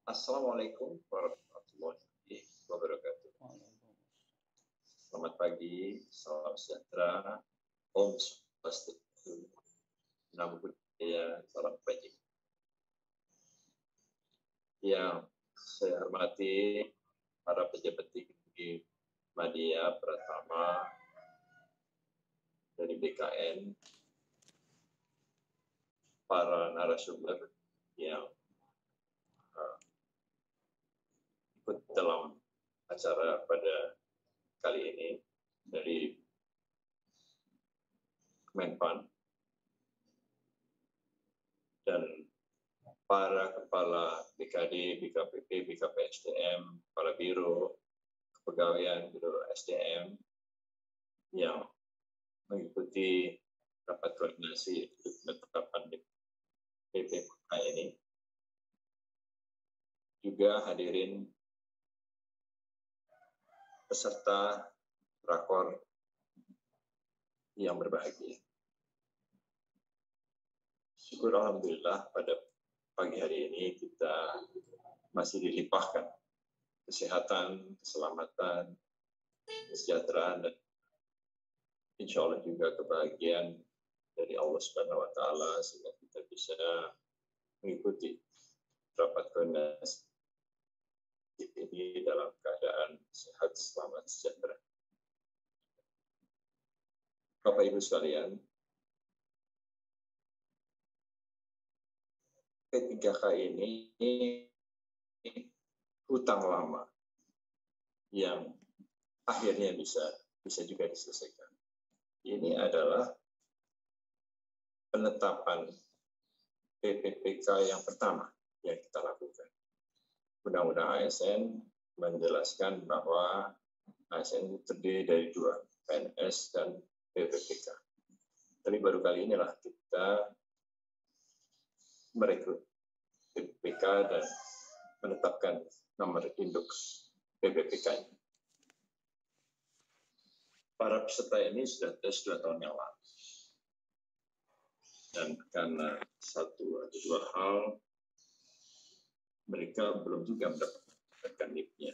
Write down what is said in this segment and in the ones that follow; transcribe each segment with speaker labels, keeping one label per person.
Speaker 1: Assalamualaikum warahmatullahi wabarakatuh. Selamat pagi, salam sejahtera, Om Swastiastu, Namo Buddhaya, salam kebajikan. Yang saya hormati para pejabat tinggi media Pratama dari BKN, para narasumber yang ikut dalam acara pada kali ini dari Kemenpan dan para kepala BKD, BKPP, BKPSDM, kepala biro, kepegawaian, biro SDM yang mengikuti rapat koordinasi untuk penetapan PPK ini. Juga hadirin peserta rakor yang berbahagia. Syukur alhamdulillah pada pagi hari ini kita masih dilimpahkan kesehatan, keselamatan, kesejahteraan, dan insya Allah juga kebahagiaan dari Allah Subhanahu wa Ta'ala sehingga kita bisa mengikuti rapat koordinasi ini dalam keadaan sehat, selamat, sejahtera. Bapak Ibu sekalian, P3K ini hutang lama yang akhirnya bisa juga diselesaikan. Ini adalah penetapan PPPK yang pertama yang kita lakukan. Undang-Undang ASN menjelaskan bahwa ASN terdiri dari dua, PNS dan PPPK. Tapi baru kali inilah kita merekrut PPPK dan menetapkan nomor induk PPPK-nya. Para peserta ini sudah tes 2 tahun yang lalu. Dan karena satu atau dua hal, mereka belum juga mendapatkan NIP-nya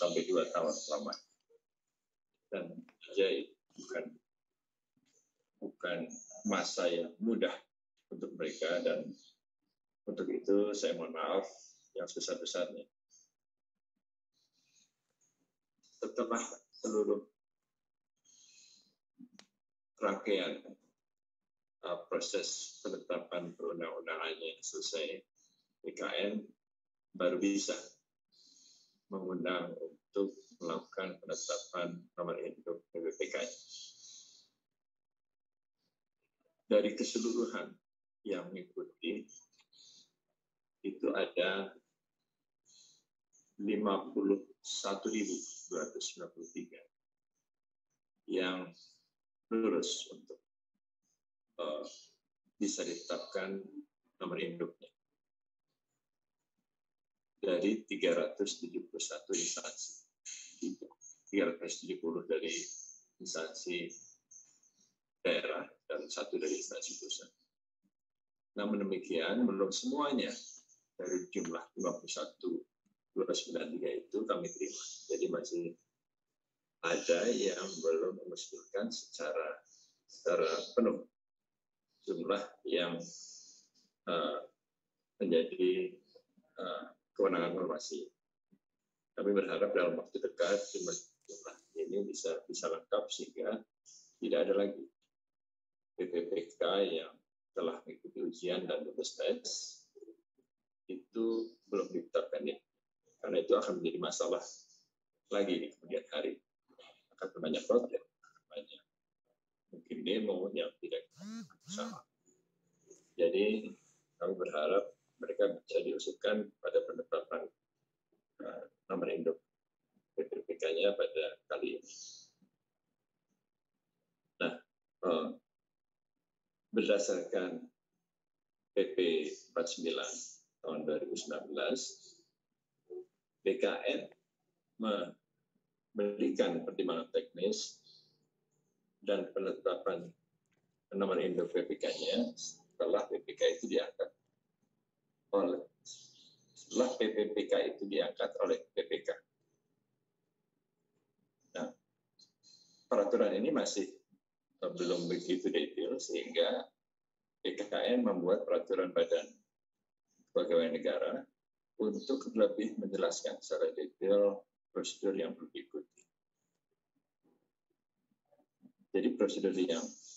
Speaker 1: sampai 2 tahun selama. Dan jadi bukan masa yang mudah untuk mereka, dan untuk itu saya mohon maaf yang sebesar-besarnya. Setelah seluruh rangkaian proses penetapan perundang-undangannya selesai, BKN baru bisa mengundang untuk melakukan penetapan nomor induk PPPK. Dari keseluruhan yang mengikuti itu ada 51.293 yang lulus untuk bisa ditetapkan nomor induknya dari 371 instansi, 370 dari instansi daerah dan 1 dari instansi pusat. Namun demikian, belum semuanya dari jumlah 51.293 itu kami terima. Jadi masih ada yang belum memutuskan secara penuh jumlah yang menjadi kewenangan normasi. Kami berharap dalam waktu dekat jumlah ini bisa lengkap sehingga tidak ada lagi PPPK yang telah mengikuti ujian dan lulus tes itu belum ditetapkan ini. Karena itu akan menjadi masalah lagi di kemudian hari. Akan banyak protes, banyak mungkin demo yang tidak sama. Jadi kami berharap mereka bisa diusulkan pada penetapan nomor induk PPPK-nya pada kali ini. Nah, berdasarkan PP 49 tahun 2019, BKN memberikan pertimbangan teknis dan penetapan nomor induk PPK-nya setelah PPK itu diangkat oleh setelah PPPK itu diangkat oleh PPK. Nah, peraturan ini masih belum begitu detail, sehingga BKKN membuat peraturan Badan Kepegawaian Negara untuk lebih menjelaskan secara detail prosedur yang perlu diikuti. Jadi prosedur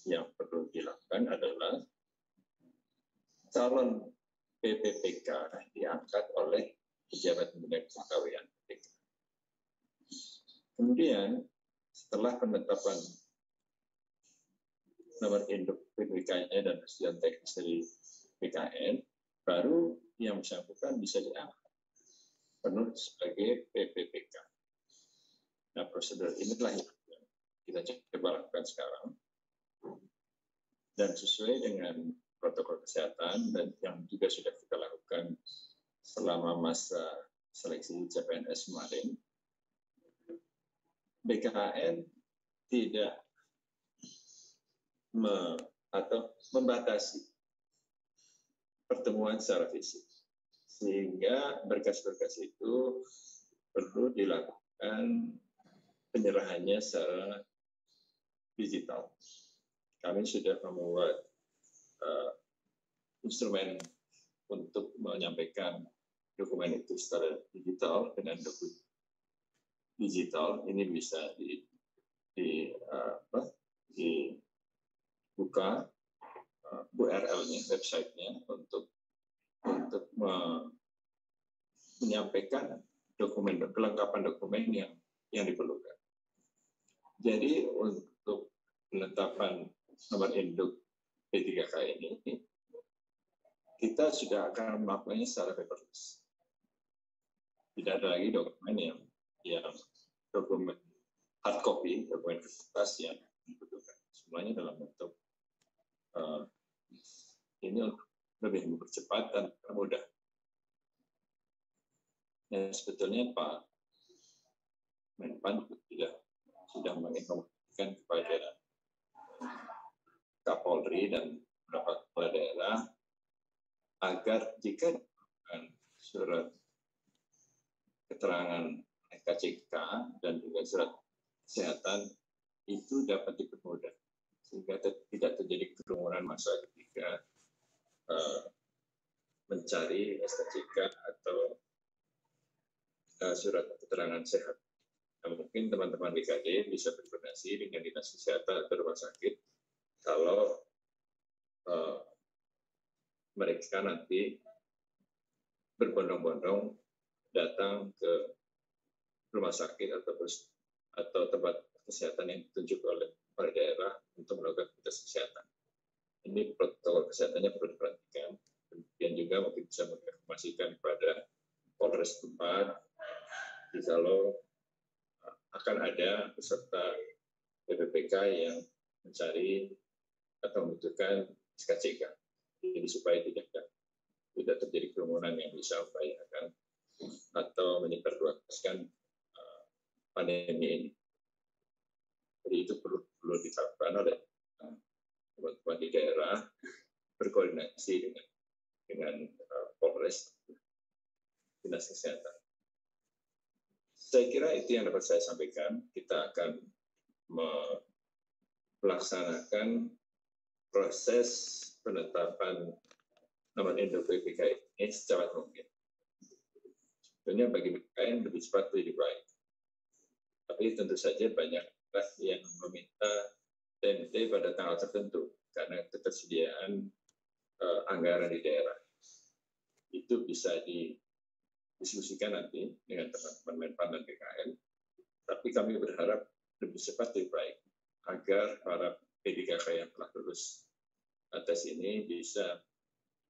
Speaker 1: yang perlu dilakukan adalah calon PPPK diangkat oleh pejabat pembina kepegawaian PPK. Kemudian setelah penetapan nomor induk PPK-nya dan persetujuan teknis dari BKN, baru yang bersangkutan bisa diangkat penuh sebagai PPPK. Nah, prosedur inilah yang kita coba lakukan sekarang, dan sesuai dengan protokol kesehatan dan yang juga sudah kita lakukan selama masa seleksi CPNS kemarin, BKN tidak membatasi pertemuan secara fisik, sehingga berkas-berkas itu perlu dilakukan penyerahannya secara digital. Kami sudah membuat instrumen untuk menyampaikan dokumen itu secara digital dengan dokumen digital. Ini bisa dibuka URL-nya, website-nya untuk menyampaikan dokumen, kelengkapan dokumen yang diperlukan. Jadi untuk penetapan nomor induk P3K ini, kita sudah akan melakukannya secara paperless. Tidak ada lagi dokumen yang dokumen hard copy, dokumen kertas yang dibutuhkan. Semuanya dalam bentuk ini lebih mempercepat dan mudah. Ya, sebetulnya Pak Menpan sudah menginformasikan kepada Kapolri dan beberapa kepala daerah agar jika surat keterangan KCK dan juga surat kesehatan itu dapat dipermudah, sehingga tidak terjadi kerumunan massa ketika mencari SKCK atau surat keterangan sehat. Nah, mungkin teman-teman BKD bisa berkoordinasi dengan dinas kesehatan atau rumah sakit kalau mereka nanti berbondong-bondong datang ke rumah sakit atau tempat kesehatan yang ditunjuk oleh kepala daerah untuk melakukan tes kesehatan. Ini protokol kesehatannya perlu diperhatikan. Kemudian juga mungkin bisa menginformasikan kepada Polres tempat kalau akan ada peserta PPPK yang mencari atau membutuhkan SKCK. Jadi supaya tidak terjadi kerumunan yang bisa membahayakan atau menyebarluaskan pandemi ini. Jadi itu perlu dilakukan oleh teman-teman di daerah, berkoordinasi dengan Polres, dinas kesehatan. Saya kira itu yang dapat saya sampaikan. Kita akan melaksanakan proses penetapan nomor induk PPK ini secepat mungkin. Tentunya bagi BKN lebih cepat lebih baik. Tapi tentu saja banyak yang meminta TNT pada tanggal tertentu karena ketersediaan anggaran di daerah. Itu bisa didiskusikan nanti dengan teman-teman Menpan dan BKN. Tapi kami berharap lebih cepat lebih baik agar para P3K yang telah lulus tes ini bisa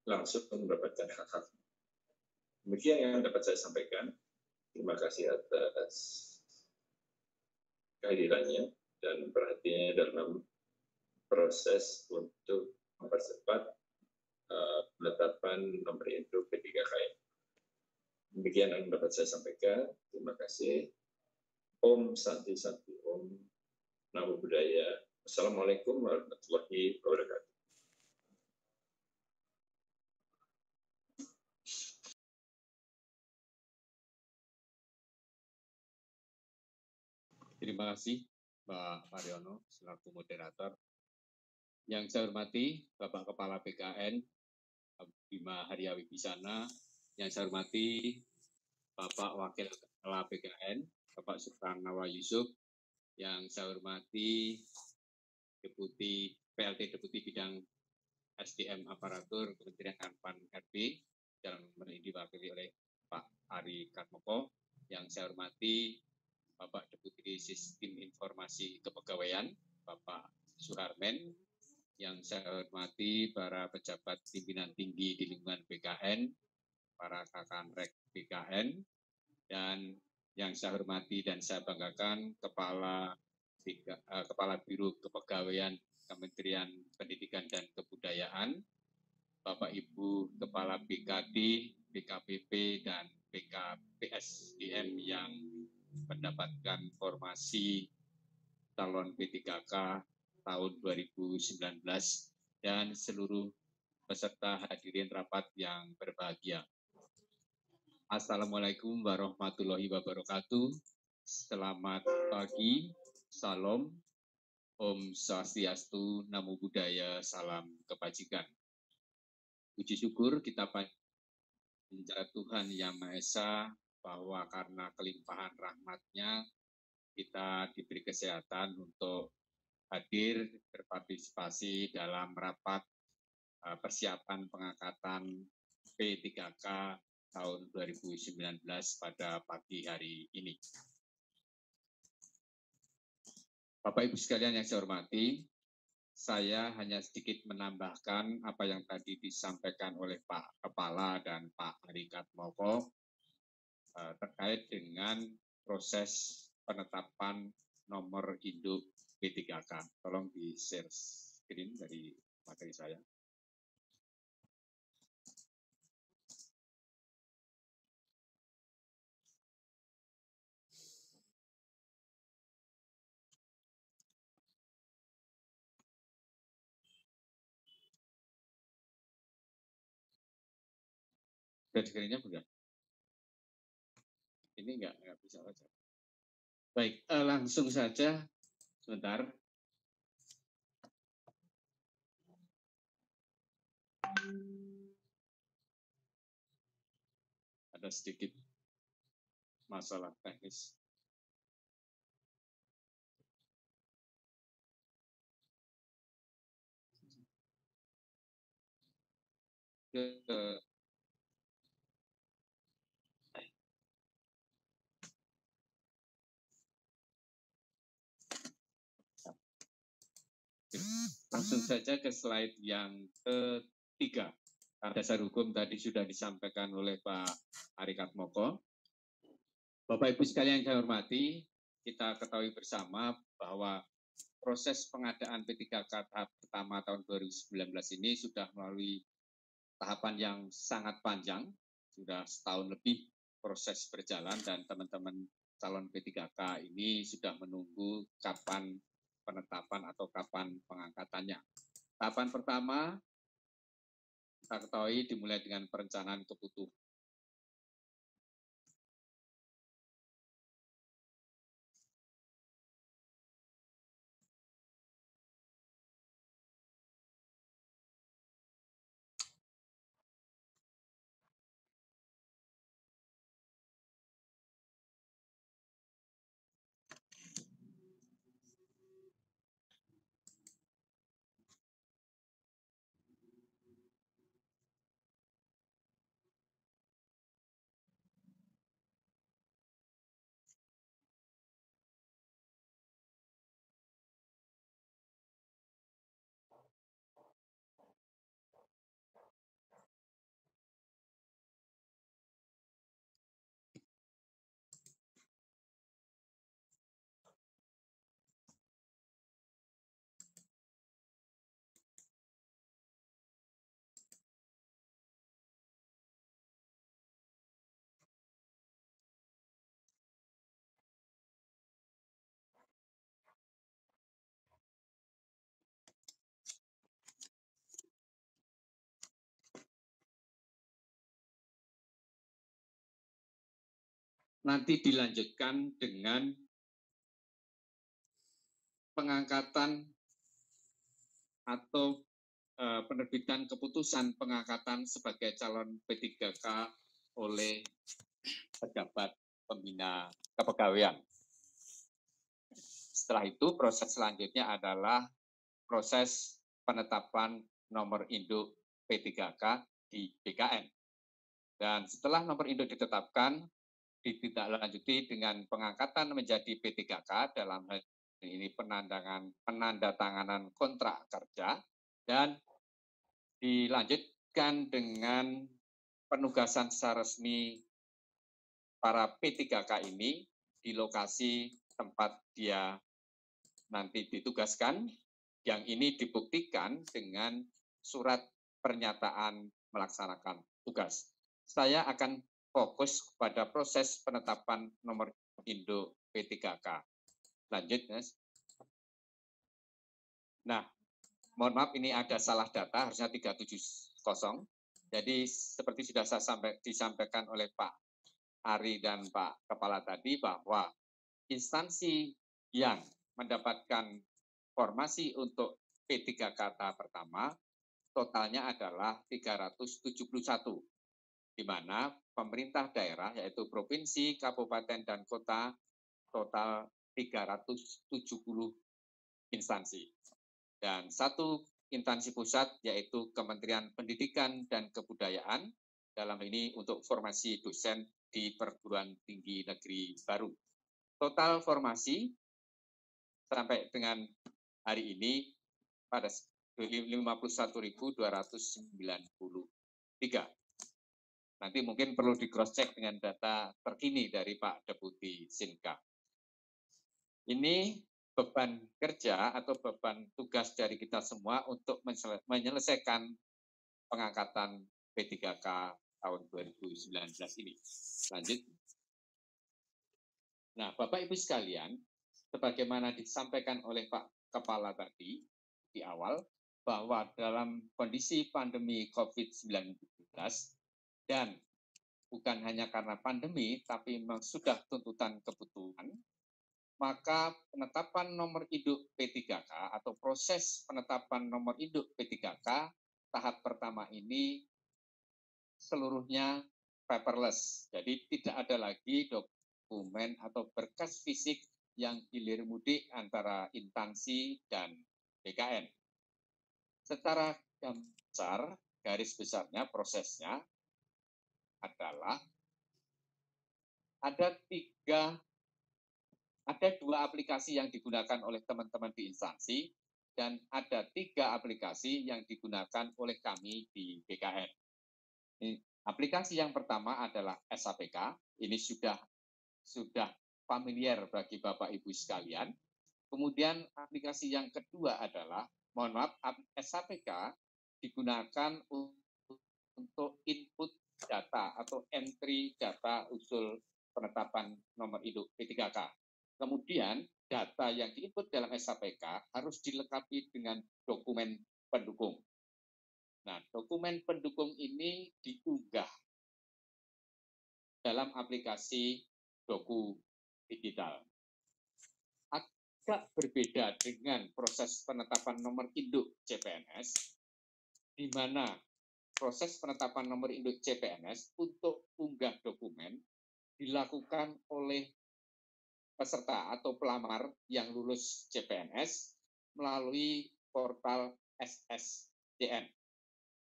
Speaker 1: langsung mendapatkan hak-hak. Demikian yang dapat saya sampaikan. Terima kasih atas kehadirannya dan perhatiannya dalam proses untuk mempercepat penetapan nomor induk P3K. Demikian yang dapat saya sampaikan. Terima kasih. Om Santi Santi, Om Namo Buddhaya. Assalamualaikum warahmatullahi wabarakatuh.
Speaker 2: Terima kasih Pak Mariono selaku moderator. Yang saya hormati Bapak Kepala BKN Bima Haryawi Bisana, yang saya hormati Bapak Wakil Kepala BKN Bapak Sukarnawa Yusuf, yang saya hormati PLT Deputi Bidang SDM Aparatur Kementerian Pan RB yang diwakili oleh Pak Ari Katmoko, yang saya hormati Bapak Deputi Sistem Informasi Kepegawaian Bapak Suharmen, yang saya hormati para pejabat pimpinan tinggi di lingkungan BKN, para Kakanrek BKN, dan yang saya hormati dan saya banggakan Kepala Biro Kepegawaian Kementerian Pendidikan dan Kebudayaan, Bapak Ibu Kepala BKD, BKPP, dan BKPSDM yang mendapatkan formasi calon P3K tahun 2019 dan seluruh peserta hadirin rapat yang berbahagia. Assalamualaikum warahmatullahi wabarakatuh. Selamat pagi, salam, Om Swastiastu, Namo Buddhaya, salam kebajikan. Puji syukur kita panjat Tuhan Yang Maha Esa bahwa karena kelimpahan rahmat-Nya kita diberi kesehatan untuk hadir berpartisipasi dalam rapat persiapan pengangkatan P3K tahun 2019 pada pagi hari ini. Bapak Ibu sekalian yang saya hormati, saya hanya sedikit menambahkan apa yang tadi disampaikan oleh Pak Kepala dan Pak Ari Katmoko terkait dengan proses penetapan nomor induk P3K. Tolong di-share screen dari materi saya. Share screen-nya bukan? Ini nggak bisa baca. Baik, langsung saja. Sebentar. Ada sedikit masalah teknis. Langsung saja ke slide yang ketiga. Dasar hukum tadi sudah disampaikan oleh Pak Ari Katmoko. Bapak Ibu sekalian yang saya hormati, kita ketahui bersama bahwa proses pengadaan P3K tahap pertama tahun 2019 ini sudah melalui tahapan yang sangat panjang, sudah setahun lebih proses berjalan dan teman-teman calon P3K ini sudah menunggu kapan penetapan atau kapan pengangkatannya. Tahapan pertama kita ketahui dimulai dengan perencanaan kebutuhan. Nanti dilanjutkan dengan pengangkatan atau penerbitan keputusan pengangkatan sebagai calon P3K oleh pejabat pembina kepegawaian. Setelah itu proses selanjutnya adalah proses penetapan nomor induk P3K di BKN. Dan setelah nomor induk ditetapkan, ditindaklanjuti dengan pengangkatan menjadi P3K dalam hal ini penandatanganan kontrak kerja dan dilanjutkan dengan penugasan secara resmi para P3K ini di lokasi tempat dia nanti ditugaskan, yang ini dibuktikan dengan surat pernyataan melaksanakan tugas. Saya akan fokus pada proses penetapan nomor induk P3K. Lanjut, Mas. Nah, mohon maaf ini ada salah data, harusnya 370. Jadi seperti sudah disampaikan oleh Pak Ari dan Pak Kepala tadi bahwa instansi yang mendapatkan formasi untuk P3K tahap pertama totalnya adalah 371, di mana pemerintah daerah yaitu provinsi, kabupaten, dan kota total 370 instansi. Dan satu instansi pusat yaitu Kementerian Pendidikan dan Kebudayaan, dalam ini untuk formasi dosen di perguruan tinggi negeri baru. Total formasi sampai dengan hari ini pada 51.293. Nanti mungkin perlu di cross check dengan data terkini dari Pak Deputi Sinka. Ini beban kerja atau beban tugas dari kita semua untuk menyelesaikan pengangkatan P3K tahun 2019 ini. Lanjut. Nah, Bapak Ibu sekalian, sebagaimana disampaikan oleh Pak Kepala tadi di awal, bahwa dalam kondisi pandemi COVID-19 dan bukan hanya karena pandemi, tapi memang sudah tuntutan kebutuhan, maka penetapan nomor induk P3K atau proses penetapan nomor induk P3K tahap pertama ini seluruhnya paperless. Jadi tidak ada lagi dokumen atau berkas fisik yang hilir mudik antara instansi dan BKN. Secara besar, garis besarnya prosesnya adalah ada dua aplikasi yang digunakan oleh teman-teman di instansi dan ada 3 aplikasi yang digunakan oleh kami di BKN. Aplikasi yang pertama adalah SAPK, ini sudah familiar bagi Bapak Ibu sekalian. Kemudian aplikasi yang kedua adalah, mohon maaf, SAPK digunakan untuk input data atau entry data usul penetapan nomor induk P3K. Kemudian data yang diinput dalam SAPK harus dilengkapi dengan dokumen pendukung. Nah, dokumen pendukung ini diunggah dalam aplikasi Doku Digital. Agak berbeda dengan proses penetapan nomor induk CPNS, di mana proses penetapan nomor induk CPNS untuk unggah dokumen dilakukan oleh peserta atau pelamar yang lulus CPNS melalui portal SSCN.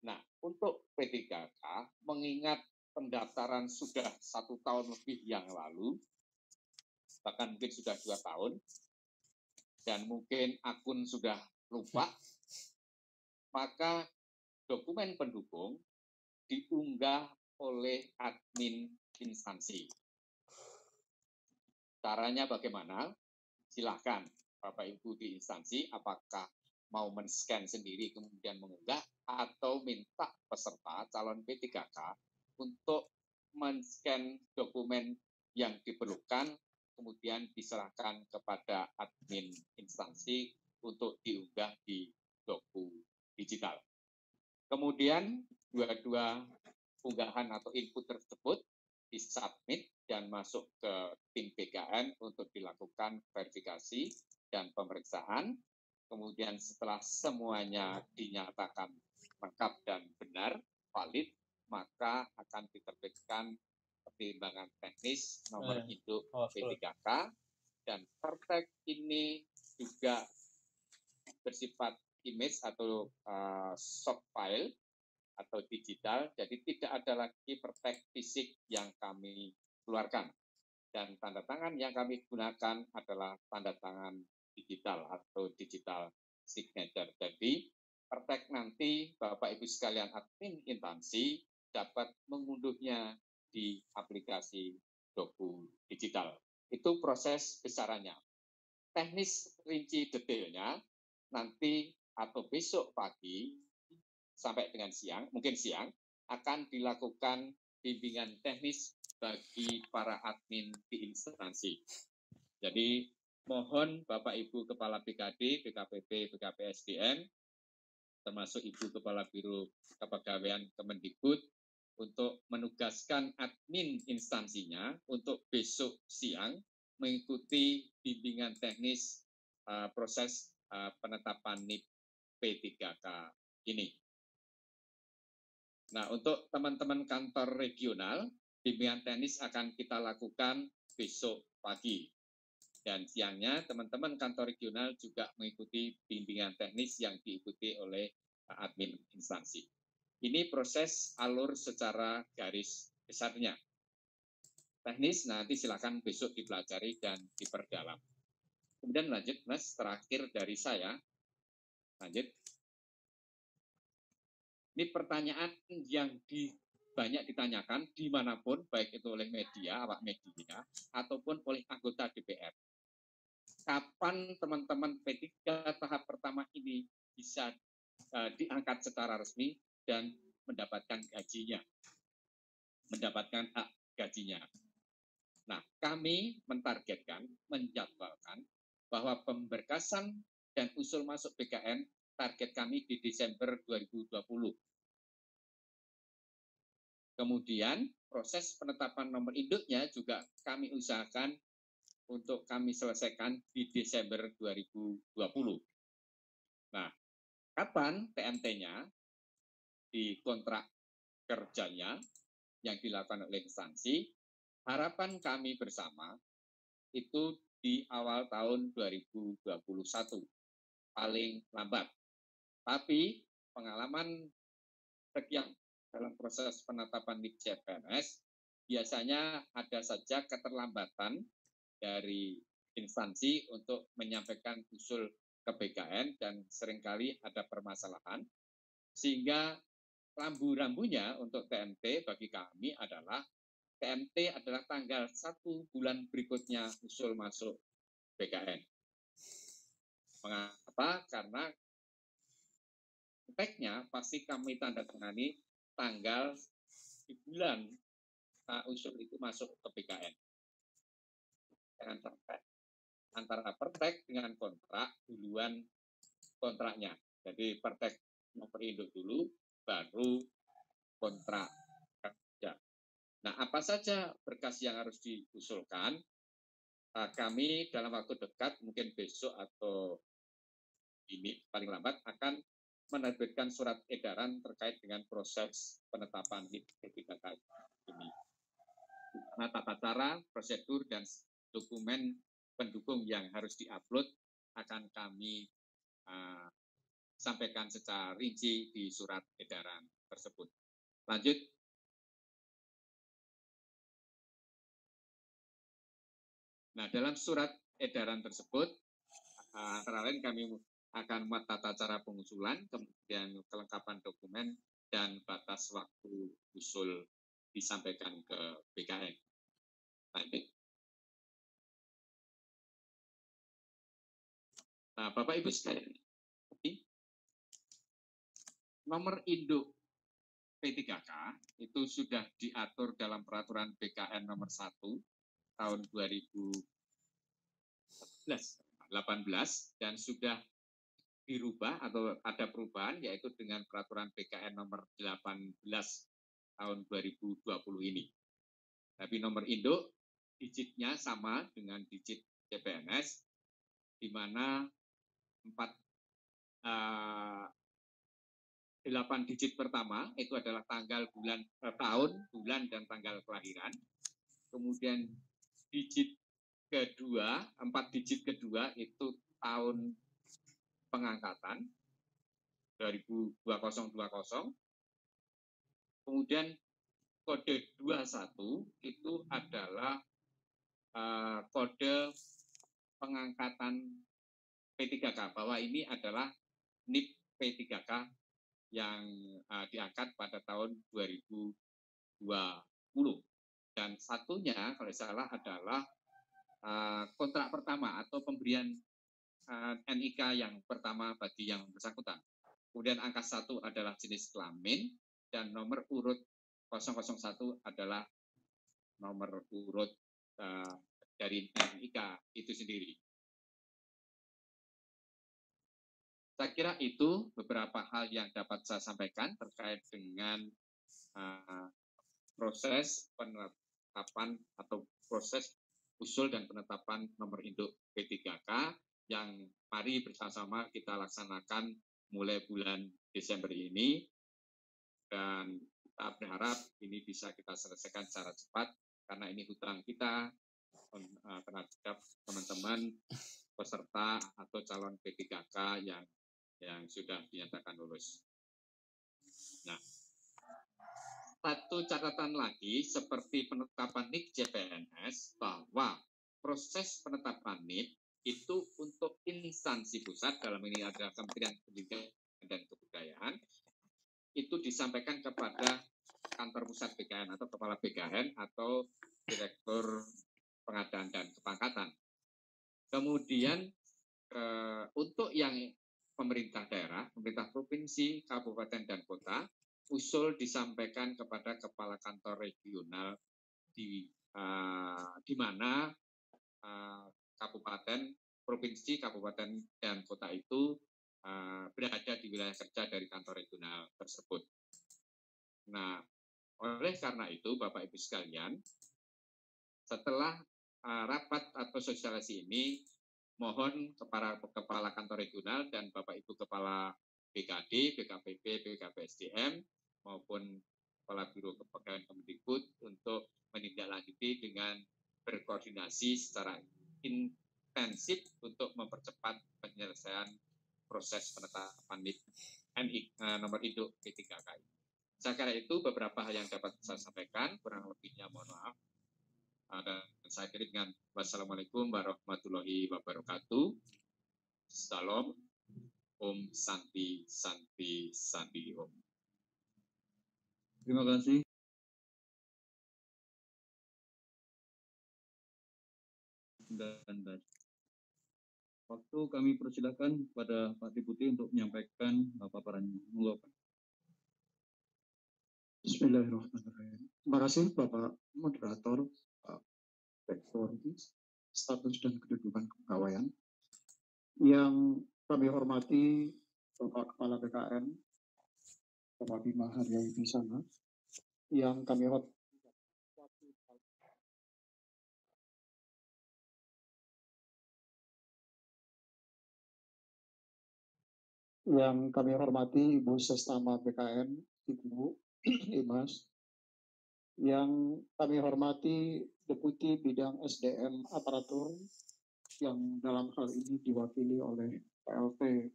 Speaker 2: Nah, untuk P3K, mengingat pendaftaran sudah 1 tahun lebih yang lalu, bahkan mungkin sudah 2 tahun, dan mungkin akun sudah lupa, maka dokumen pendukung diunggah oleh admin instansi. Caranya bagaimana? Silahkan Bapak Ibu di instansi, apakah mau men-scan sendiri kemudian mengunggah, atau minta peserta calon P3K untuk men-scan dokumen yang diperlukan, kemudian diserahkan kepada admin instansi untuk diunggah di Doku Digital. Kemudian dua-dua unggahan atau input tersebut disubmit dan masuk ke tim BKN untuk dilakukan verifikasi dan pemeriksaan. Kemudian setelah semuanya dinyatakan lengkap dan benar, valid, maka akan diterbitkan pertimbangan teknis nomor induk P3K, dan praktek ini juga bersifat image atau soft file atau digital, jadi tidak ada lagi praktek fisik yang kami keluarkan. Dan tanda tangan yang kami gunakan adalah tanda tangan digital atau digital signature. Jadi praktek nanti Bapak Ibu sekalian admin instansi dapat mengunduhnya di aplikasi Doku Digital. Itu proses besarannya. Teknis rinci detailnya nanti atau besok pagi sampai dengan siang, mungkin siang, akan dilakukan bimbingan teknis bagi para admin di instansi. Jadi mohon Bapak Ibu Kepala BKD, BKPP, BKPSDM, termasuk Ibu Kepala Biro Kepegawaian Kemendikbud, untuk menugaskan admin instansinya untuk besok siang mengikuti bimbingan teknis proses penetapan NIP P3K ini. Nah, untuk teman-teman kantor regional, bimbingan teknis akan kita lakukan besok pagi. Dan siangnya, teman-teman kantor regional juga mengikuti bimbingan teknis yang diikuti oleh admin instansi. Ini proses alur secara garis besarnya. Teknis nanti silakan besok dipelajari dan diperdalam. Kemudian lanjut, Mas, terakhir dari saya. Lanjut. Ini pertanyaan yang banyak ditanyakan dimanapun, baik itu oleh media, awak media, ataupun oleh anggota DPR. Kapan teman-teman P3 tahap pertama ini bisa diangkat secara resmi dan mendapatkan gajinya, mendapatkan hak gajinya. Nah, kami mentargetkan, menjadwalkan bahwa pemberkasan dan usul masuk BKN target kami di Desember 2020. Kemudian proses penetapan nomor induknya juga kami usahakan untuk kami selesaikan di Desember 2020. Nah, kapan TMT-nya di kontrak kerjanya yang dilakukan oleh instansi, harapan kami bersama itu di awal tahun 2021, paling lambat. Tapi pengalaman sekian dalam proses penetapan NIP CPNS, biasanya ada saja keterlambatan dari instansi untuk menyampaikan usul ke BKN dan seringkali ada permasalahan, sehingga rambu-rambunya untuk TMT bagi kami adalah TMT adalah tanggal 1 bulan berikutnya usul masuk BKN. Mengapa? Karena konteksnya pasti kami tanda tangani tanggal di bulan usul itu masuk ke BKN. Jangan sampai antara pertek dengan kontrak duluan kontraknya. Jadi pertek nomor induk dulu, baru kontrak kerja. Nah, apa saja berkas yang harus diusulkan? Kami dalam waktu dekat, mungkin besok atau ini paling lambat akan menerbitkan surat edaran terkait dengan proses penetapan NIP P3K ini. Nah, tata cara, prosedur, dan dokumen pendukung yang harus diupload akan kami sampaikan secara rinci di surat edaran tersebut. Lanjut. Nah, dalam surat edaran tersebut, antara lain kami akan memuat tata cara pengusulan, kemudian kelengkapan dokumen, dan batas waktu usul disampaikan ke BKN. Lanjut. Nah, Bapak Ibu sekalian, nomor induk P3K itu sudah diatur dalam peraturan BKN nomor 1 tahun 2018 dan sudah dirubah atau ada perubahan yaitu dengan peraturan BKN nomor 18 tahun 2020 ini. Tapi nomor induk digitnya sama dengan digit CPNS, di mana 8 digit pertama itu adalah tanggal, bulan, tahun, bulan, dan tanggal kelahiran. Kemudian digit kedua, 4 digit kedua itu tahun pengangkatan 2020. Kemudian kode 21 itu adalah kode pengangkatan P3K, bahwa ini adalah NIP P3K yang diangkat pada tahun 2020. Dan satunya kalau salah adalah kontrak pertama atau pemberian NIK yang pertama bagi yang bersangkutan. Kemudian angka 1 adalah jenis kelamin, dan nomor urut 001 adalah nomor urut dari NIK itu sendiri. Saya kira itu beberapa hal yang dapat saya sampaikan terkait dengan proses penetapan atau proses usul dan penetapan nomor induk P3K yang mari bersama-sama kita laksanakan mulai bulan Desember ini, dan kita berharap ini bisa kita selesaikan secara cepat karena ini hutang kita terhadap teman-teman peserta atau calon P3K yang sudah dinyatakan lulus. Nah, satu catatan lagi seperti penetapan NIK CPNS, bahwa proses penetapan NIK itu untuk instansi pusat, dalam ini adalah Kementerian Pendidikan dan Kebudayaan, itu disampaikan kepada kantor pusat BKN atau kepala BKN atau direktur pengadaan dan kepangkatan. Kemudian untuk yang pemerintah daerah, pemerintah provinsi, kabupaten, dan kota, usul disampaikan kepada kepala kantor regional di mana kabupaten, provinsi, kabupaten, dan kota itu berada di wilayah kerja dari kantor regional tersebut. Nah, oleh karena itu, Bapak Ibu sekalian, setelah rapat atau sosialisasi ini, mohon kepada kepala kantor regional dan Bapak Ibu kepala BKD, BKPP, BKPSDM maupun kepala Biro Kepegawaian Kemendikbud untuk menindaklanjuti dengan berkoordinasi secara intensif untuk mempercepat penyelesaian proses penetapan NIK nomor induk P3K. Saya kira itu beberapa hal yang dapat saya sampaikan, kurang lebihnya mohon maaf. Dan saya akhiri dengan wassalamualaikum warahmatullahi wabarakatuh. Salam, Om Santi Santi Santi Om.
Speaker 3: Terima kasih. Dan waktu kami persilakan kepada Pak Deputi untuk menyampaikan paparannya. Monggo, Pak.
Speaker 4: Bismillahirrahmanirrahim. Terima kasih Bapak Moderator, Pak Rektor, status dan kedudukan kepegawaian. Yang kami hormati Bapak Kepala BKN, Bapak Bima Haria Wibisana. Yang kami hormati Ibu Sestama BKN, Ibu Imas. Yang kami hormati Deputi Bidang SDM Aparatur yang dalam hal ini diwakili oleh PLT.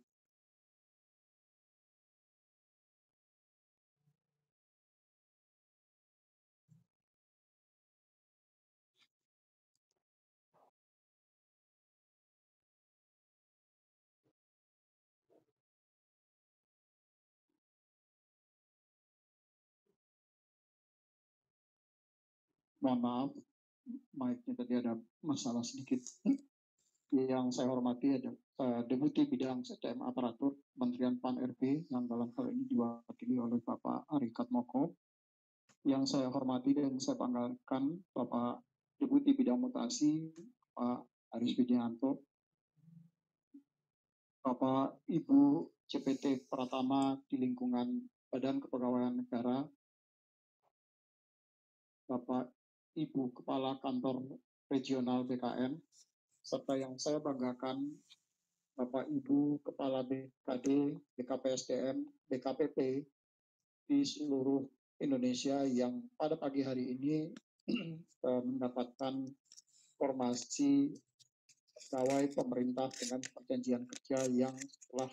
Speaker 4: Mohon maaf, mic-nya tadi ada masalah sedikit. Yang saya hormati ada Deputi Bidang SDM Aparatur Kementerian PAN-RB yang dalam hal ini diwakili oleh Bapak Arikat Moko. Yang saya hormati dan saya banggakan Bapak Deputi Bidang Mutasi Pak Aris Widianto, Bapak Ibu CPT Pratama di lingkungan Badan Kepegawaian Negara, Bapak Ibu Kepala Kantor Regional BKN, serta yang saya banggakan Bapak Ibu Kepala BKD, BKPSDM, BKPP di seluruh Indonesia yang pada pagi hari ini mendapatkan formasi pegawai pemerintah dengan perjanjian kerja yang telah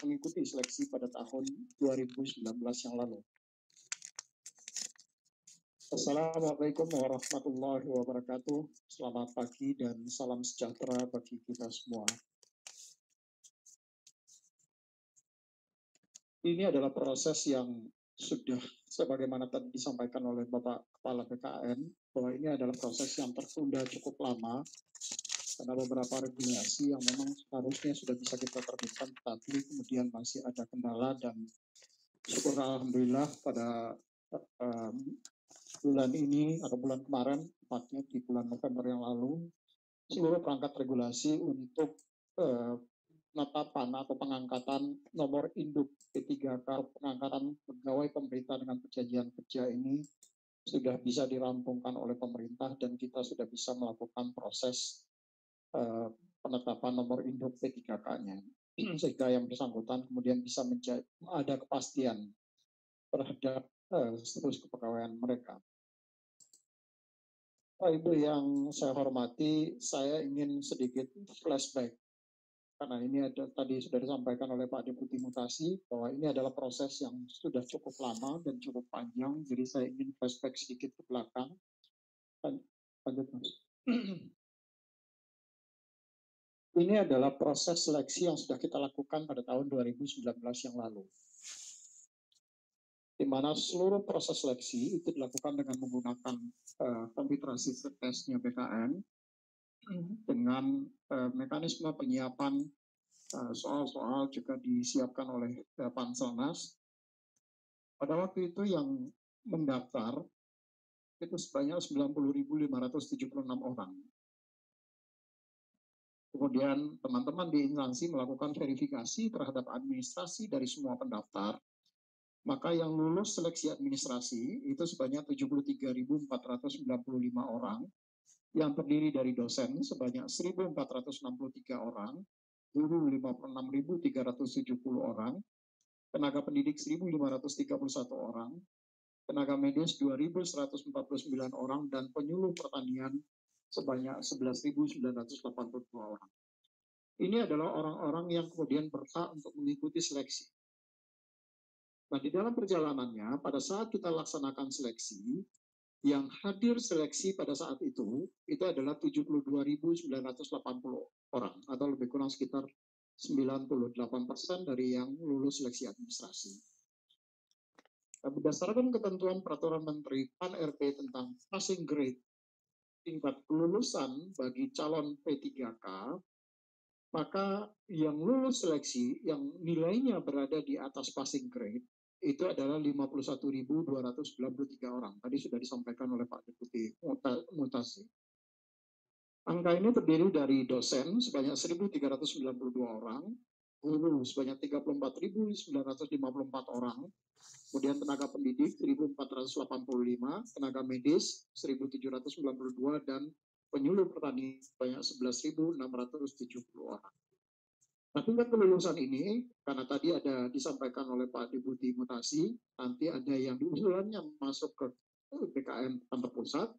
Speaker 4: mengikuti seleksi pada tahun 2019 yang lalu. Assalamualaikum warahmatullahi wabarakatuh. Selamat pagi dan salam sejahtera bagi kita semua. Ini adalah proses yang sudah sebagaimana tadi disampaikan oleh Bapak Kepala BKN, bahwa ini adalah proses yang tertunda cukup lama karena beberapa regulasi yang memang seharusnya sudah bisa kita terbitkan, tapi kemudian masih ada kendala, dan syukur alhamdulillah pada bulan ini atau bulan kemarin, tepatnya di bulan November yang lalu, seluruh perangkat regulasi untuk penetapan atau pengangkatan nomor induk P3K, pengangkatan pegawai pemerintah dengan perjanjian kerja ini sudah bisa dirampungkan oleh pemerintah, dan kita sudah bisa melakukan proses penetapan nomor induk P3K-nya, sehingga yang bersangkutan kemudian bisa ada kepastian terhadap status kepegawaian mereka. Pak Ibu yang saya hormati, saya ingin sedikit flashback karena ini tadi sudah disampaikan oleh Pak Deputi Mutasi bahwa ini adalah proses yang sudah cukup lama dan cukup panjang, jadi saya ingin flashback sedikit ke belakang. Lanjut, Mas. Ini adalah proses seleksi yang sudah kita lakukan pada tahun 2019 yang lalu, di mana seluruh proses seleksi itu dilakukan dengan menggunakan computer assisted testnya BKN dengan mekanisme penyiapan soal-soal juga disiapkan oleh Panselnas. Pada waktu itu yang mendaftar itu sebanyak 90.576 orang. Kemudian teman-teman di instansi melakukan verifikasi terhadap administrasi dari semua pendaftar. Maka yang lulus seleksi administrasi itu sebanyak 73.495 orang, yang terdiri dari dosen sebanyak 1.463 orang, guru 56.370 orang, tenaga pendidik 1.531 orang, tenaga medis 2.149 orang, dan penyuluh pertanian sebanyak 11.982 orang. Ini adalah orang-orang yang kemudian berhak untuk mengikuti seleksi. Nah, di dalam perjalanannya, pada saat kita laksanakan seleksi, yang hadir seleksi pada saat itu adalah 72.980 orang, atau lebih kurang sekitar 98% dari yang lulus seleksi administrasi. Nah, berdasarkan ketentuan Peraturan Menteri Pan-RB tentang passing grade tingkat kelulusan bagi calon P3K, maka yang lulus seleksi yang nilainya berada di atas passing grade itu adalah 51.293 orang. Tadi sudah disampaikan oleh Pak Deputi Mutasi. Angka ini terdiri dari dosen sebanyak 1.392 orang, guru sebanyak 34.954 orang, kemudian tenaga pendidik 1.485, tenaga medis 1.792, dan penyuluh petani sebanyak 11.670 orang. Nah, tingkat kelulusan ini, karena tadi ada disampaikan oleh Pak Deputi Mutasi, nanti ada yang di usulannya masuk ke BKN kantor pusat,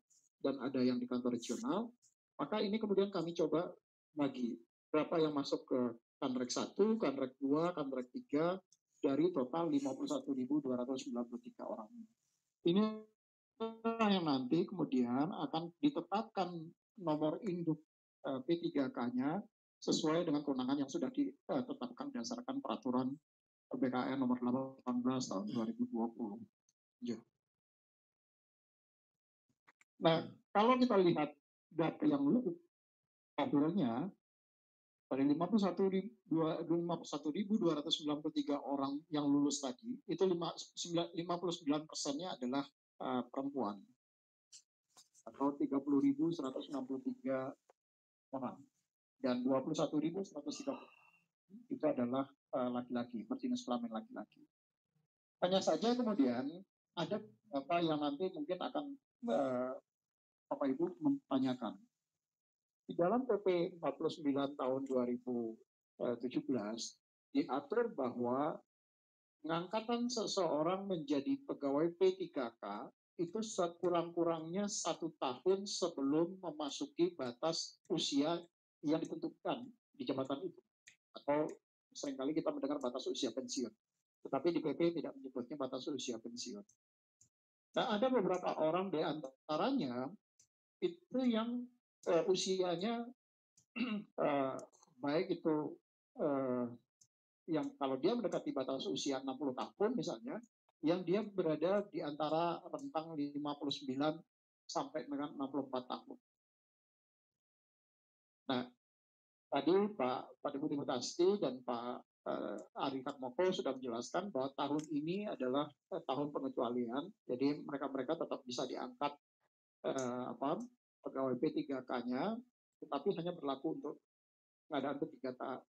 Speaker 4: dan ada yang di kantor regional, maka ini kemudian kami coba bagi berapa yang masuk ke Kanrek 1, Kanrek 2, Kanrek 3, dari total 51.293 orang. Ini yang nanti kemudian akan ditetapkan nomor induk P3K-nya sesuai dengan kewenangan yang sudah ditetapkan berdasarkan peraturan BKN nomor 18 tahun 2020. Ya. Nah, kalau kita lihat data yang lebih akhirnya dari 51.293 orang yang lulus tadi, itu 59%-nya adalah perempuan, atau 30.163 orang. Dan 21.130 itu adalah laki-laki, berjenis kelamin laki-laki. Hanya saja kemudian ada apa yang nanti mungkin akan Bapak Ibu mempertanyakan. Di dalam PP 49 tahun 2017 diatur bahwa pengangkatan seseorang menjadi pegawai P3K itu sekurang-kurangnya 1 tahun sebelum memasuki batas usia yang ditentukan di jabatan itu. Atau seringkali kita mendengar batas usia pensiun. Tetapi di PP tidak menyebutnya batas usia pensiun. Nah, ada beberapa orang di antaranya itu yang usianya baik itu yang kalau dia mendekati batas usia 60 tahun misalnya, yang dia berada di antara rentang 59 sampai dengan 64 tahun. Nah, tadi Pak Deputi Mutasti dan Pak Ari Katmoko sudah menjelaskan bahwa tahun ini adalah tahun pengecualian, jadi mereka tetap bisa diangkat pegawai P3K-nya, tetapi hanya berlaku untuk pengadaan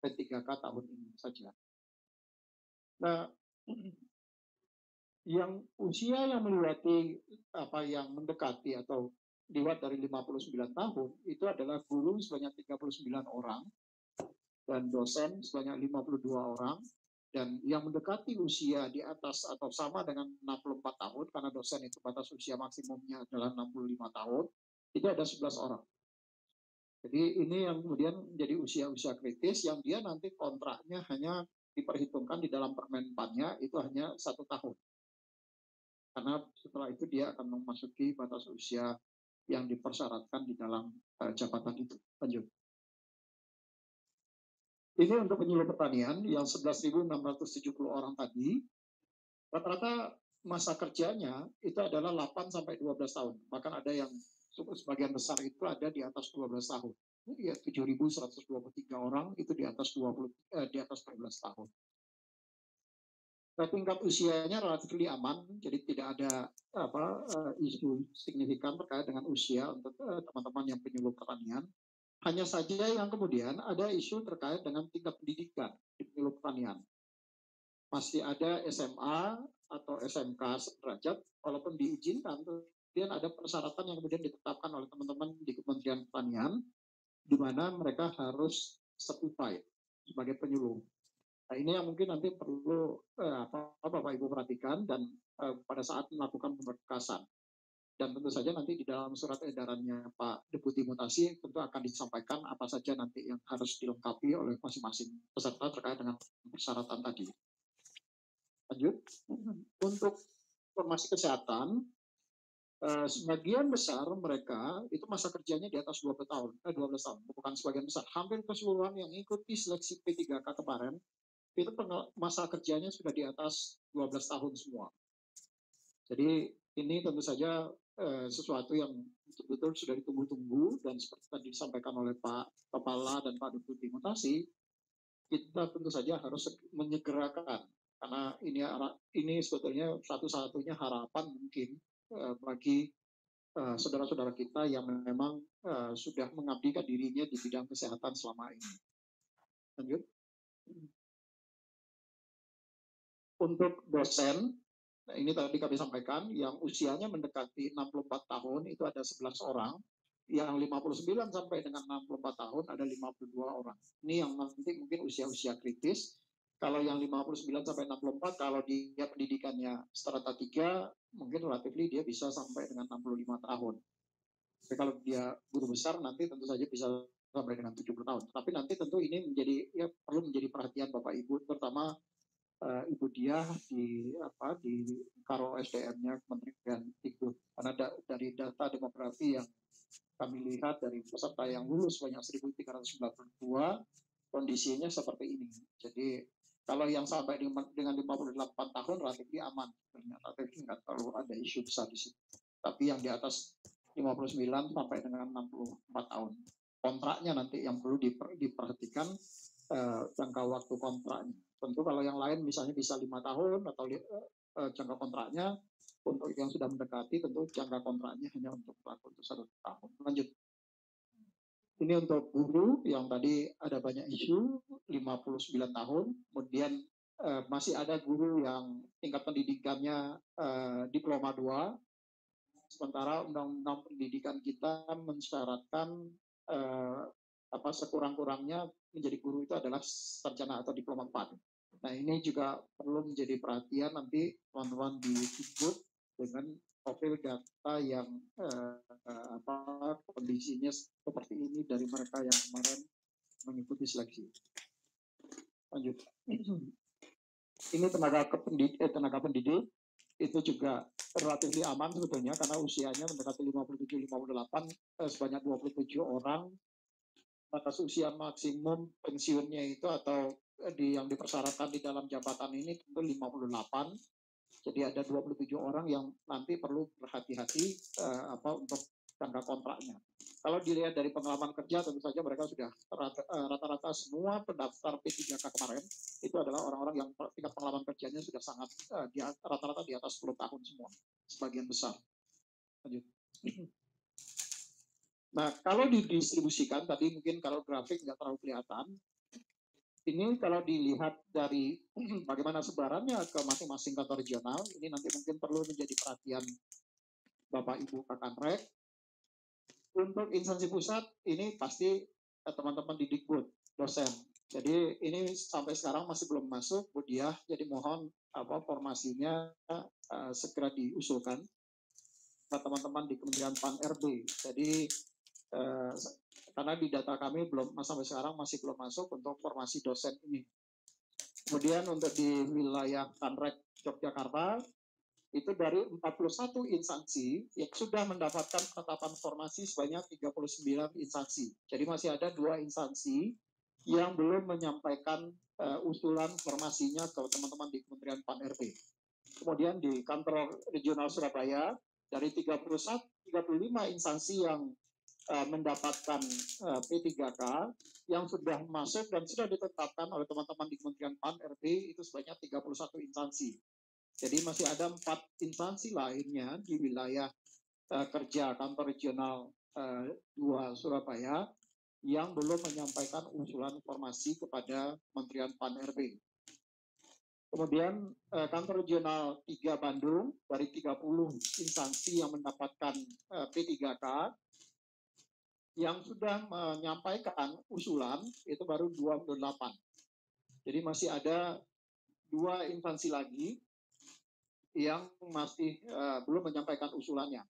Speaker 4: P3K tahun ini saja. Nah, yang usia yang melewati yang mendekati atau lewat dari 59 tahun itu adalah guru sebanyak 39 orang dan dosen sebanyak 52 orang, dan yang mendekati usia di atas atau sama dengan 64 tahun karena dosen itu batas usia maksimumnya adalah 65 tahun, itu ada 11 orang. Jadi ini yang kemudian menjadi usia-usia kritis yang dia nanti kontraknya hanya diperhitungkan di dalam permenpannya itu hanya 1 tahun. Karena setelah itu dia akan memasuki batas usia yang dipersyaratkan di dalam jabatan itu. Lanjut. Ini untuk penyuluh pertanian yang 11.670 orang tadi, rata-rata masa kerjanya itu adalah 8 sampai 12 tahun. Bahkan ada yang sebagian besar itu ada di atas 12 tahun. Ya, 7.123 orang itu di atas 12 tahun. Tingkat usianya relatif aman, jadi tidak ada isu signifikan terkait dengan usia untuk teman-teman yang penyuluh pertanian. Hanya saja yang kemudian ada isu terkait dengan tingkat pendidikan di penyuluh pertanian. Masih ada SMA atau SMK sederajat, walaupun diizinkan, kemudian ada persyaratan yang kemudian ditetapkan oleh teman-teman di Kementerian Pertanian, di mana mereka harus certified sebagai penyuluh. Nah, ini yang mungkin nanti perlu Bapak Ibu perhatikan dan pada saat melakukan pemberkasan. Dan tentu saja nanti di dalam surat edarannya Pak Deputi Mutasi tentu akan disampaikan apa saja nanti yang harus dilengkapi oleh masing-masing peserta terkait dengan persyaratan tadi. Lanjut. Untuk informasi kesehatan, sebagian besar mereka itu masa kerjanya di atas 12 tahun, bukan sebagian besar. Hampir keseluruhan yang ikuti seleksi P3K kemarin, itu masa kerjanya sudah di atas 12 tahun semua. Jadi ini tentu saja sesuatu yang betul-betul sudah ditunggu-tunggu, dan seperti tadi disampaikan oleh Pak Kepala dan Pak Deputi Mutasi, kita tentu saja harus menyegerakan, karena ini sebetulnya satu-satunya harapan mungkin bagi saudara-saudara kita yang memang sudah mengabdikan dirinya di bidang kesehatan selama ini. Lanjut. Untuk dosen, nah ini tadi kami sampaikan, yang usianya mendekati 64 tahun itu ada 11 orang, yang 59 sampai dengan 64 tahun ada 52 orang. Ini yang nanti mungkin usia-usia kritis. Kalau yang 59 sampai 64, kalau dia pendidikannya strata 3, mungkin relatif dia bisa sampai dengan 65 tahun. Tapi kalau dia guru besar, nanti tentu saja bisa sampai dengan 70 tahun. Tapi nanti tentu ini perlu menjadi perhatian Bapak Ibu, terutama Ibu Diah di Karo SDM-nya Kementerian Dikbud, karena dari data demografi yang kami lihat dari peserta yang lulus banyak 1.392, kondisinya seperti ini. Jadi kalau yang sampai dengan 58 tahun relatif aman, relatif nggak terlalu ada isu besar di situ. Tapi yang di atas 59 sampai dengan 64 tahun, kontraknya nanti yang perlu diperhatikan jangka waktu kontraknya. Tentu kalau yang lain misalnya bisa 5 tahun atau jangka kontraknya, untuk yang sudah mendekati tentu jangka kontraknya hanya untuk 1 tahun. Lanjut. Ini untuk guru yang tadi ada banyak isu 59 tahun, kemudian masih ada guru yang tingkat pendidikannya diploma 2, sementara undang-undang pendidikan kita mensyaratkan sekurang-kurangnya menjadi guru itu adalah sarjana atau diploma 4. Nah, ini juga perlu menjadi perhatian nanti teman-teman di Dikbud dengan profil data yang kondisinya seperti ini dari mereka yang kemarin mengikuti seleksi. Lanjut. Ini tenaga pendidik itu juga relatif aman sebetulnya karena usianya mendekati 57-58, sebanyak 27 orang. Batas usia maksimum pensiunnya itu atau yang dipersyaratkan di dalam jabatan ini tentu 58. Jadi ada 27 orang yang nanti perlu berhati-hati untuk jangka kontraknya. Kalau dilihat dari pengalaman kerja, tentu saja mereka sudah rata-rata semua pendaftar P3K kemarin itu adalah orang-orang yang tingkat pengalaman kerjanya sudah sangat rata-rata di atas 10 tahun semua, sebagian besar. Lanjut. Nah, kalau didistribusikan, tadi mungkin kalau grafik nggak terlalu kelihatan, ini kalau dilihat dari bagaimana sebarannya ke masing-masing kantor regional, ini nanti mungkin perlu menjadi perhatian Bapak Ibu Kakanrek. Untuk instansi pusat, ini pasti teman-teman di Dikbud, dosen. Jadi ini sampai sekarang masih belum masuk, Bu Diah, jadi mohon formasinya segera diusulkan ke teman-teman di Kementerian Pan-RB. Jadi karena di data kami belum sampai sekarang masih belum masuk untuk formasi dosen ini. Kemudian untuk di wilayah Kanrek Yogyakarta itu dari 41 instansi yang sudah mendapatkan penetapan formasi sebanyak 39 instansi. Jadi masih ada 2 instansi yang belum menyampaikan usulan formasinya ke teman-teman di Kementerian Pan-RB. Kemudian di kantor regional Surabaya dari 35 instansi yang mendapatkan P3K yang sudah masuk dan sudah ditetapkan oleh teman-teman di Kementerian Pan-RB itu sebanyak 31 instansi. Jadi masih ada 4 instansi lainnya di wilayah kerja kantor regional 2 Surabaya yang belum menyampaikan usulan formasi kepada Kementerian Pan-RB. Kemudian kantor regional 3 Bandung dari 30 instansi yang mendapatkan P3K yang sudah menyampaikan usulan itu baru 28. Jadi masih ada 2 instansi lagi yang masih belum menyampaikan usulannya.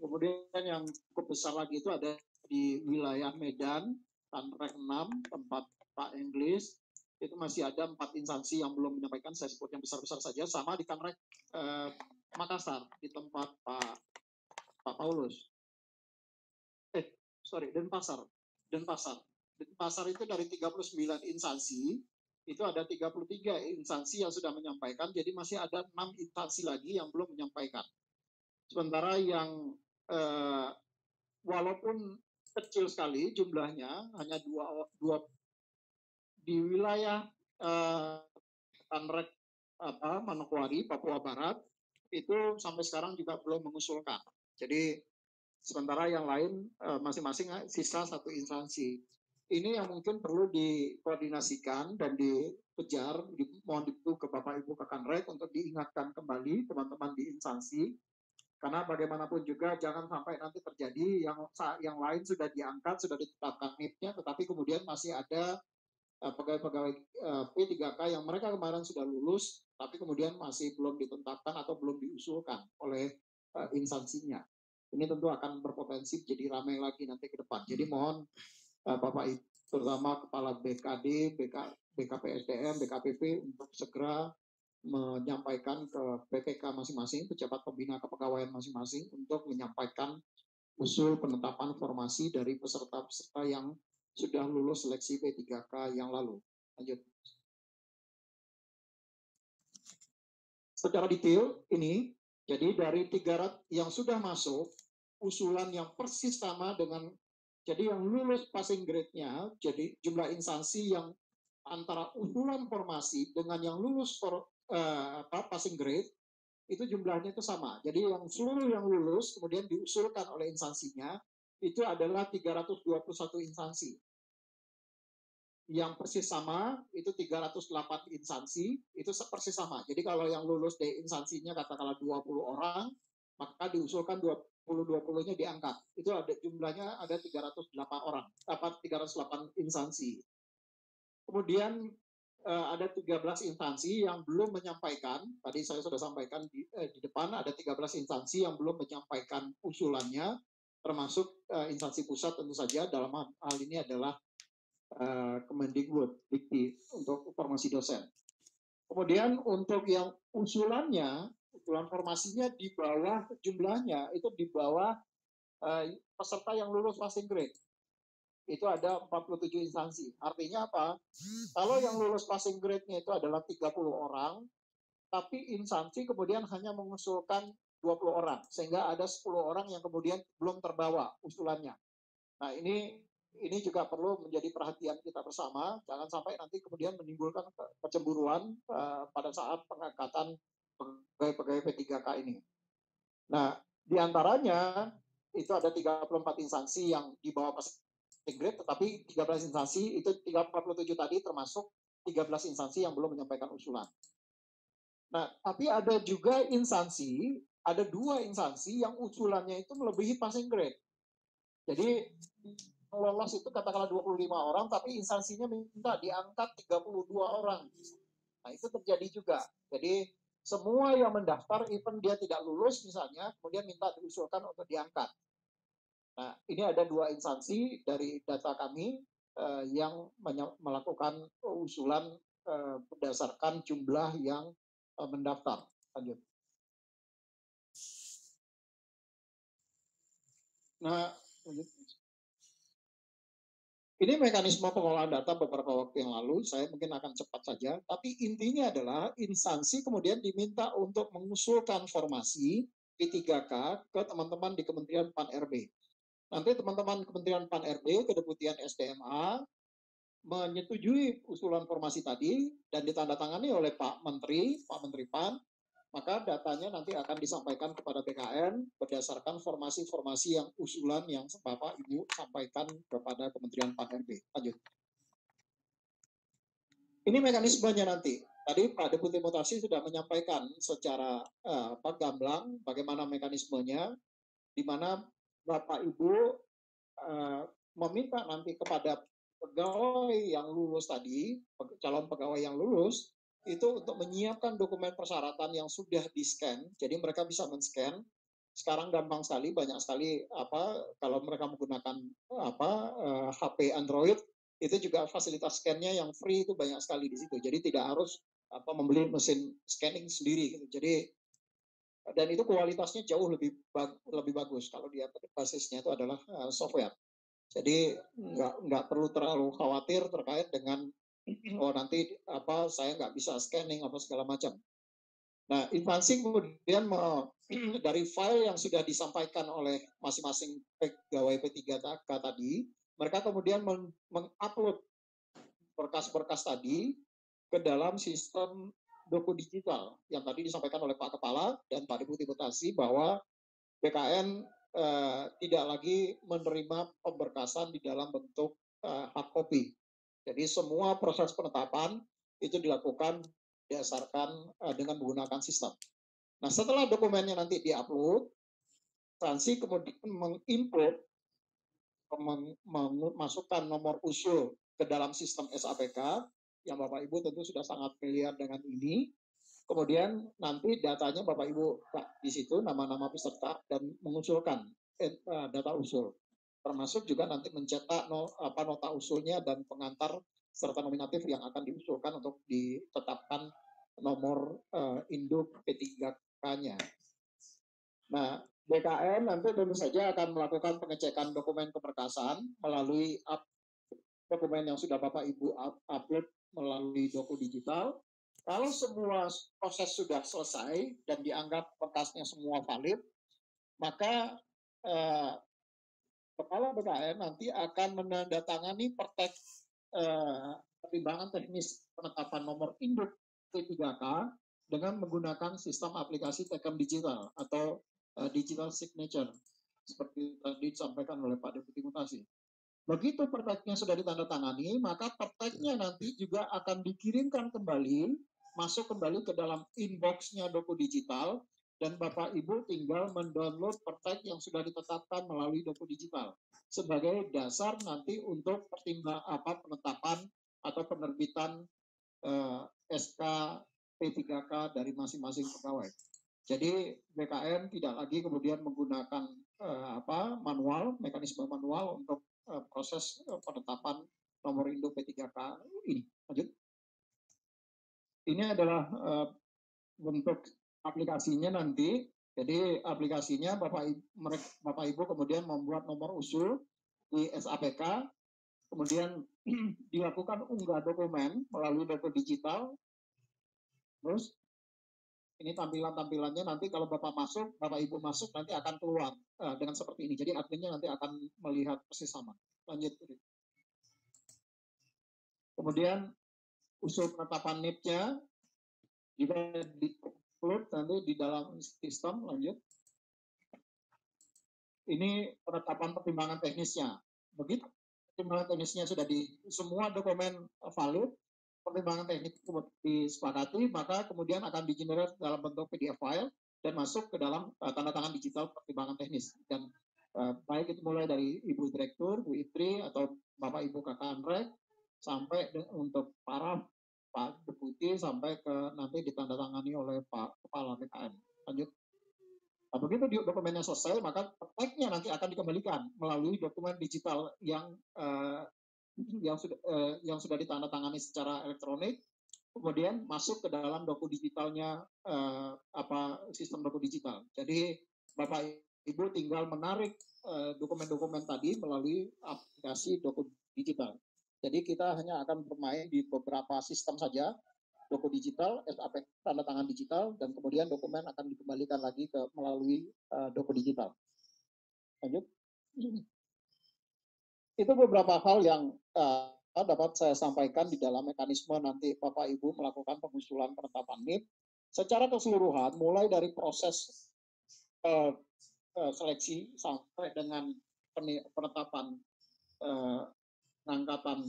Speaker 4: Kemudian yang cukup besar lagi itu ada di wilayah Medan, Kanrek 6, tempat Pak English, itu masih ada 4 instansi yang belum menyampaikan, saya sebut yang besar-besar saja, sama di Kanrek Makassar, di tempat Pak Paulus. Denpasar. Denpasar itu dari 39 instansi, itu ada 33 instansi yang sudah menyampaikan, jadi masih ada 6 instansi lagi yang belum menyampaikan. Sementara yang walaupun kecil sekali jumlahnya, hanya dua di wilayah Kanrek Manokwari, Papua Barat, itu sampai sekarang juga belum mengusulkan. Jadi sementara yang lain masing-masing sisa 1 instansi. Ini yang mungkin perlu dikoordinasikan dan dikejar, mohon dibantu ke Bapak Ibu Kakanrek untuk diingatkan kembali teman-teman di instansi, karena bagaimanapun juga jangan sampai nanti terjadi yang lain sudah diangkat, sudah ditetapkan NIP-nya, tetapi kemudian masih ada pegawai-pegawai P3K yang mereka kemarin sudah lulus, tapi kemudian masih belum ditetapkan atau belum diusulkan oleh instansinya. Ini tentu akan berpotensi jadi ramai lagi nanti ke depan. Jadi mohon Bapak Ibu, terutama Kepala BKD, BKPSDM, BKPP untuk segera menyampaikan ke PPK masing-masing, pejabat pembina kepegawaian masing-masing untuk menyampaikan usul penetapan formasi dari peserta-peserta yang sudah lulus seleksi P3K yang lalu. Lanjut. Secara detail ini, jadi dari 300 yang sudah masuk, usulan yang persis sama dengan, jadi yang lulus passing grade-nya, jadi jumlah instansi yang antara usulan formasi dengan yang lulus passing grade, itu jumlahnya itu sama. Jadi yang seluruh yang lulus kemudian diusulkan oleh instansinya, itu adalah 321 instansi. Yang persis sama itu 308 instansi, itu persis sama. Jadi kalau yang lulus dari instansinya katakanlah 20 orang, maka diusulkan 20-20-nya diangkat. Itu ada jumlahnya ada 308 orang, 308 instansi. Kemudian ada 13 instansi yang belum menyampaikan, tadi saya sudah sampaikan di depan, ada 13 instansi yang belum menyampaikan usulannya, termasuk instansi pusat tentu saja, dalam hal ini adalah Kemendikbud, Dikti, untuk formasi dosen. Kemudian untuk yang usulan formasinya di bawah jumlahnya, itu di bawah peserta yang lulus passing grade. Itu ada 47 instansi. Artinya apa? Kalau yang lulus passing grade-nya itu adalah 30 orang, tapi instansi kemudian hanya mengusulkan 20 orang, sehingga ada 10 orang yang kemudian belum terbawa usulannya. Nah, ini juga perlu menjadi perhatian kita bersama, jangan sampai nanti kemudian menimbulkan kecemburuan pada saat pengangkatan pegawai P3K ini. Nah, diantaranya itu ada 34 instansi yang di bawah passing grade, tetapi 13 instansi itu 47 tadi termasuk 13 instansi yang belum menyampaikan usulan. Nah, tapi ada juga instansi, ada 2 instansi yang usulannya itu melebihi passing grade. Jadi lolos itu katakanlah 25 orang, tapi instansinya minta diangkat 32 orang. Nah, itu terjadi juga. Jadi semua yang mendaftar, even dia tidak lulus misalnya, kemudian minta diusulkan untuk diangkat. Nah, ini ada 2 instansi dari data kami yang melakukan usulan berdasarkan jumlah yang mendaftar. Lanjut. Nah, ini mekanisme pengolahan data beberapa waktu yang lalu, saya mungkin akan cepat saja, tapi intinya adalah instansi kemudian diminta untuk mengusulkan formasi P3K ke teman-teman di Kementerian Pan-RB. Nanti teman-teman Kementerian Pan-RB, Kedeputian SDMA, menyetujui usulan formasi tadi dan ditandatangani oleh Pak Menteri Pan, maka datanya nanti akan disampaikan kepada BKN berdasarkan formasi-formasi yang usulan yang Bapak Ibu sampaikan kepada Kementerian Pan-RB. Lanjut. Ini mekanismenya nanti. Tadi Pak Deputi Mutasi sudah menyampaikan secara gamblang bagaimana mekanismenya, di mana Bapak Ibu meminta nanti kepada pegawai yang lulus tadi, calon pegawai yang lulus, itu untuk menyiapkan dokumen persyaratan yang sudah di-scan, jadi mereka bisa men-scan. Sekarang gampang sekali, banyak sekali kalau mereka menggunakan HP Android, itu juga fasilitas scan-nya yang free itu banyak sekali di situ. Jadi tidak harus membeli mesin scanning sendiri gitu. Jadi dan itu kualitasnya jauh lebih bagus kalau dia basisnya itu adalah software. Jadi nggak perlu terlalu khawatir terkait dengan nanti saya nggak bisa scanning apa segala macam. Nah, instansi kemudian dari file yang sudah disampaikan oleh masing-masing pegawai P3K tadi, mereka kemudian mengupload berkas-berkas tadi ke dalam sistem doku digital yang tadi disampaikan oleh Pak Kepala dan Pak Deputi Mutasi bahwa BKN tidak lagi menerima pemberkasan di dalam bentuk hard copy. Jadi semua proses penetapan itu dilakukan berdasarkan dengan menggunakan sistem. Nah, setelah dokumennya nanti diupload, instansi kemudian menginput, memasukkan nomor usul ke dalam sistem SAPK, yang Bapak Ibu tentu sudah sangat familiar dengan ini. Kemudian nanti datanya Bapak Ibu di situ, nama-nama peserta, dan mengusulkan data usul. Termasuk juga nanti mencetak nota usulnya dan pengantar serta nominatif yang akan diusulkan untuk ditetapkan nomor induk P3K-nya. Nah, BKN nanti tentu saja akan melakukan pengecekan dokumen keberkasan melalui dokumen yang sudah Bapak Ibu upload melalui doku digital. Kalau semua proses sudah selesai dan dianggap berkasnya semua valid, maka Kepala BKN nanti akan menandatangani pertek pertimbangan teknis penetapan nomor induk P3K dengan menggunakan sistem aplikasi Tekam Digital atau digital signature seperti tadi disampaikan oleh Pak Deputi Mutasi. Begitu perteknya sudah ditandatangani, maka perteknya nanti juga akan dikirimkan kembali, masuk kembali ke dalam inbox-nya doku digital dan Bapak Ibu tinggal mendownload pertek yang sudah ditetapkan melalui doku digital sebagai dasar nanti untuk penetapan atau penerbitan SK P3K dari masing-masing pegawai. Jadi BKN tidak lagi kemudian menggunakan mekanisme manual untuk proses penetapan nomor induk P3K ini. Lanjut. Ini adalah bentuk aplikasinya nanti. Jadi aplikasinya Bapak Ibu kemudian membuat nomor usul di SAPK, kemudian dilakukan unggah dokumen melalui doku digital. Terus ini tampilannya nanti kalau Bapak Ibu masuk nanti akan keluar dengan seperti ini. Jadi adminnya nanti akan melihat persis sama. Lanjut. Kemudian usul penetapan NIP-nya juga di-upload nanti di dalam sistem. Lanjut. Ini penetapan pertimbangan teknisnya. Begitu pertimbangan teknisnya sudah semua dokumen valid, pertimbangan teknis disepakati, maka kemudian akan di-generate dalam bentuk PDF file dan masuk ke dalam tanda tangan digital pertimbangan teknis. Dan baik itu mulai dari Ibu Direktur, Bu Itri, atau Bapak Ibu Kakanrek, sampai untuk para Pak Deputi, sampai ke nanti ditandatangani oleh Pak Kepala BKN. Lanjut. Nah, begitu dokumennya selesai, maka perteknya nanti akan dikembalikan melalui dokumen digital yang sudah ditandatangani secara elektronik, kemudian masuk ke dalam doku digitalnya sistem doku digital. Jadi Bapak Ibu tinggal menarik dokumen-dokumen tadi melalui aplikasi doku digital. Jadi kita hanya akan bermain di beberapa sistem saja, doku digital, SAP tanda tangan digital, dan kemudian dokumen akan dikembalikan lagi melalui doku digital. Lanjut. Itu beberapa hal yang dapat saya sampaikan di dalam mekanisme nanti Bapak Ibu melakukan pengusulan penetapan NIP secara keseluruhan, mulai dari proses seleksi sampai dengan penetapan pengangkatan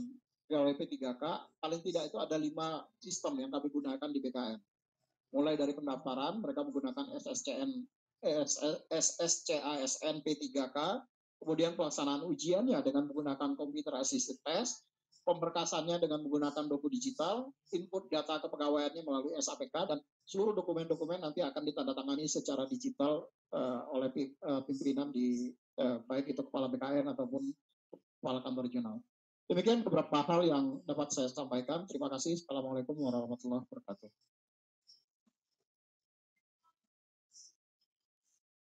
Speaker 4: pegawai P3K. Paling tidak itu ada 5 sistem yang kami gunakan di BKN. Mulai dari pendaftaran, mereka menggunakan SSCASN P3K, kemudian pelaksanaan ujiannya dengan menggunakan computer assisted test, pemberkasannya dengan menggunakan doku digital, input data kepegawaiannya melalui SAPK, dan seluruh dokumen-dokumen nanti akan ditandatangani secara digital oleh pimpinan di baik itu Kepala BKN ataupun Kepala Kantor Regional. Demikian beberapa hal yang dapat saya sampaikan. Terima kasih. Assalamualaikum warahmatullahi wabarakatuh.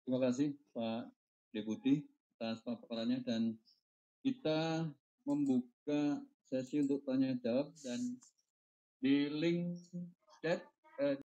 Speaker 3: Terima kasih Pak Deputi atas paparannya, dan kita membuka sesi untuk tanya jawab, dan di link chat